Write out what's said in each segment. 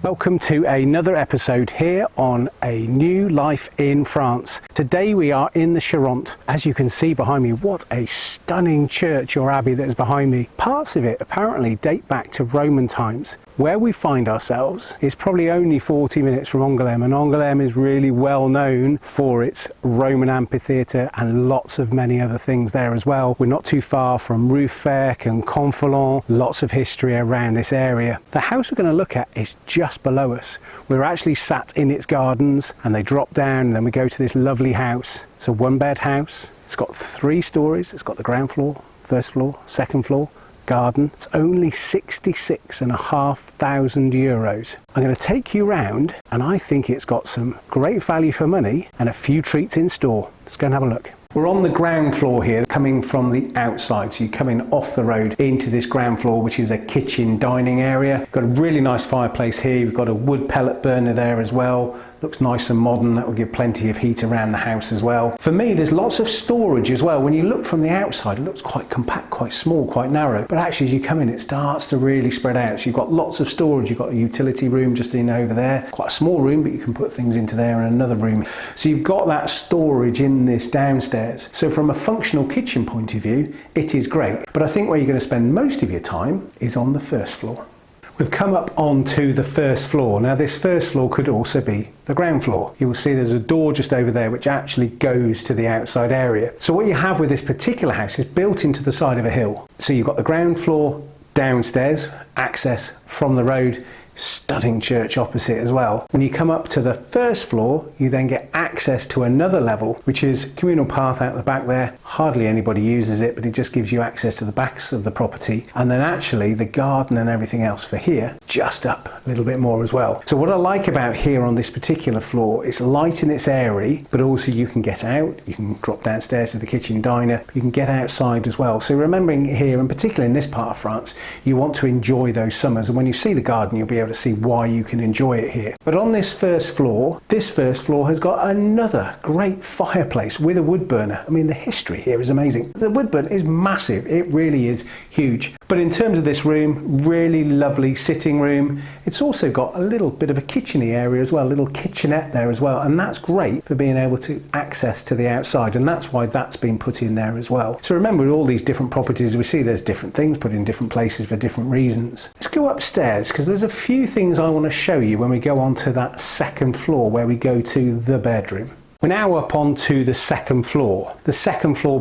Welcome to another episode here on A New Life in France. Today we are in the Charentais. As you can see behind me, what a stunning church or abbey that is behind me. Parts of it apparently date back to Roman times. Where we find ourselves is probably only 40 minutes from Angoulême, and Angoulême is really well known for its Roman amphitheatre and lots of many other things there as well. We're not too far from Ruffec and Conflans, lots of history around this area. The house we're going to look at is just below us. We're actually sat in its gardens and they drop down and then we go to this lovely house. It's a one-bed house. It's got 3 stories. It's got the ground floor, first floor, second floor, garden. It's only €66,500. I'm going to take you round and I think it's got some great value for money and a few treats in store. Let's go and have a look. We're on the ground floor here, coming from the outside. So you're coming off the road into this ground floor, which is a kitchen dining area. We've got a really nice fireplace here. We've got a wood pellet burner there as well. Looks nice and modern. That will give plenty of heat around the house as well. For me, there's lots of storage as well. When you look from the outside, it looks quite compact, quite small, quite narrow. But actually, as you come in, it starts to really spread out. So you've got lots of storage. You've got a utility room just in over there. Quite a small room, but you can put things into there, and another room. So you've got that storage in this downstairs. So from a functional kitchen point of view, it is great. But I think where you're going to spend most of your time is on the first floor. We've come up onto the first floor. Now this first floor could also be the ground floor. You will see there's a door just over there which actually goes to the outside area. So what you have with this particular house is built into the side of a hill. So you've got the ground floor downstairs, access from the road, stunning church opposite as well. When you come up to the first floor, you then get access to another level, which is communal path out the back there. Hardly anybody uses it, but it just gives you access to the backs of the property. And then actually the garden and everything else for here, just up a little bit more as well. So what I like about here on this particular floor, it's light and it's airy, but also you can get out, you can drop downstairs to the kitchen diner, you can get outside as well. So remembering here, and particularly in this part of France, you want to enjoy those summers. And when you see the garden, you'll be able to see why you can enjoy it here. But on this first floor has got another great fireplace with a wood burner. I mean, the history here is amazing. The wood burner is massive. It really is huge. But in terms of this room, really lovely sitting room. It's also got a little bit of a kitcheny area as well, a little kitchenette there as well. And that's great for being able to access to the outside. And that's why that's been put in there as well. So remember, with all these different properties, we see there's different things put in different places for different reasons. Let's go upstairs because there's a few things I want to show you when we go on to that second floor where we go to the bedroom. We're now up onto the second floor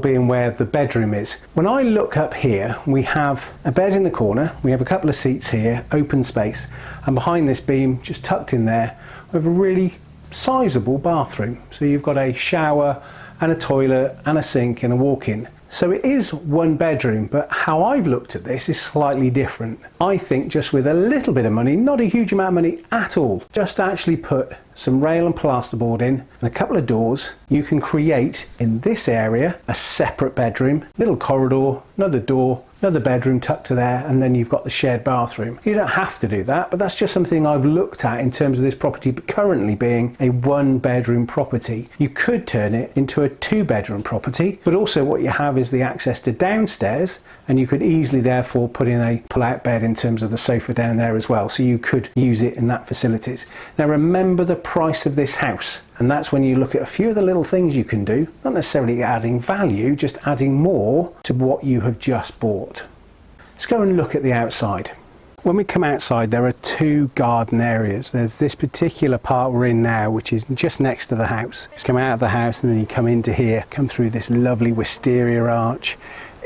being where the bedroom is. When I look up here, we have a bed in the corner, we have a couple of seats here, open space, and behind this beam, just tucked in there, we have a really sizable bathroom. So you've got a shower and a toilet and a sink and a walk-in. So it is one bedroom, but how I've looked at this is slightly different. I think just with a little bit of money, not a huge amount of money at all, just actually put some rail and plasterboard in and a couple of doors, you can create in this area a separate bedroom, little corridor, another door, another bedroom tucked to there, and then you've got the shared bathroom. You don't have to do that, but that's just something I've looked at in terms of this property currently being a 1-bedroom property. You could turn it into a 2-bedroom property, but also what you have is the access to downstairs, and you could easily therefore put in a pull-out bed in terms of the sofa down there as well, so you could use it in that facilities. Now remember the price of this house, and that's when you look at a few of the little things you can do, not necessarily adding value, just adding more to what you have just bought. Let's go and look at the outside. When we come outside, there are 2 garden areas. There's this particular part we're in now, which is just next to the house. Just come out of the house and then you come into here, come through this lovely wisteria arch,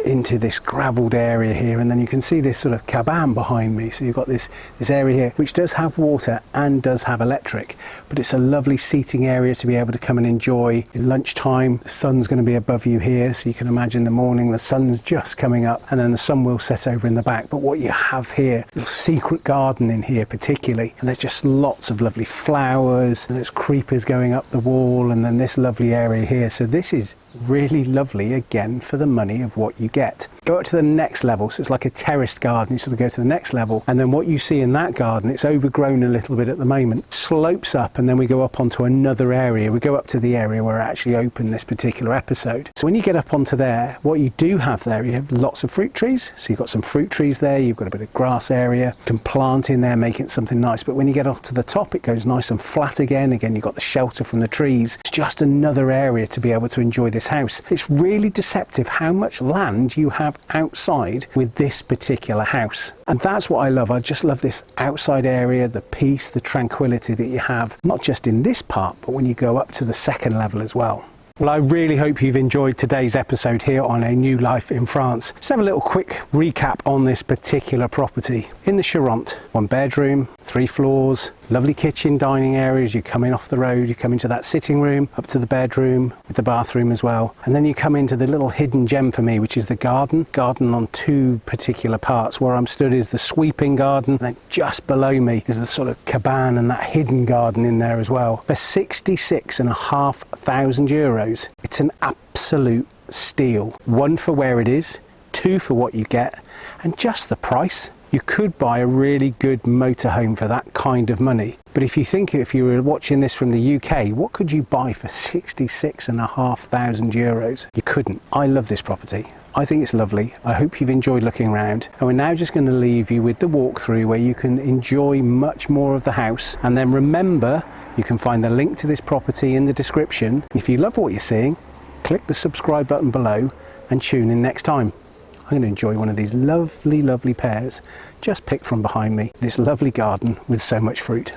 into this gravelled area here, and then you can see this sort of cabane behind me. So you've got this area here which does have water and does have electric, but it's a lovely seating area to be able to come and enjoy. At lunchtime, the sun's going to be above you here, so you can imagine the morning the sun's just coming up and then the sun will set over in the back. But what you have here is a secret garden in here particularly, and there's just lots of lovely flowers, and there's creepers going up the wall, and then this lovely area here. So this is really lovely again for the money of what you get. Go up to the next level, so it's like a terraced garden. You sort of go to the next level, and then what you see in that garden, it's overgrown a little bit at the moment, slopes up, and then we go up onto another area. We go up to the area where I actually opened this particular episode. So when you get up onto there, what you do have there, you have lots of fruit trees. So you've got some fruit trees there, you've got a bit of grass area, you can plant in there, make it something nice. But when you get up to the top, it goes nice and flat again. Again, you've got the shelter from the trees. It's just another area to be able to enjoy this house. It's really deceptive how much land you have outside with this particular house. And that's what I love. I just love this outside area, the peace, the tranquility that you have, not just in this part, but when you go up to the second level as well. Well, I really hope you've enjoyed today's episode here on A New Life in France. Just have a little quick recap on this particular property. In the Charentais, 1 bedroom, 3 floors, lovely kitchen, dining areas. You come in off the road, you come into that sitting room, up to the bedroom with the bathroom as well. And then you come into the little hidden gem for me, which is the garden. Garden on 2 particular parts. Where I'm stood is the sweeping garden, and then just below me is the sort of cabana and that hidden garden in there as well. For €66,500. It's an absolute steal. 1 for where it is, 2 for what you get, and just the price. You could buy a really good motorhome for that kind of money. But if you think, if you were watching this from the UK, what could you buy for €66,500? You couldn't. I love this property. I think it's lovely. I hope you've enjoyed looking around. And we're now just going to leave you with the walkthrough where you can enjoy much more of the house. And then remember, you can find the link to this property in the description. If you love what you're seeing, click the subscribe button below and tune in next time. I'm going to enjoy one of these lovely, lovely pears just picked from behind me. This lovely garden with so much fruit.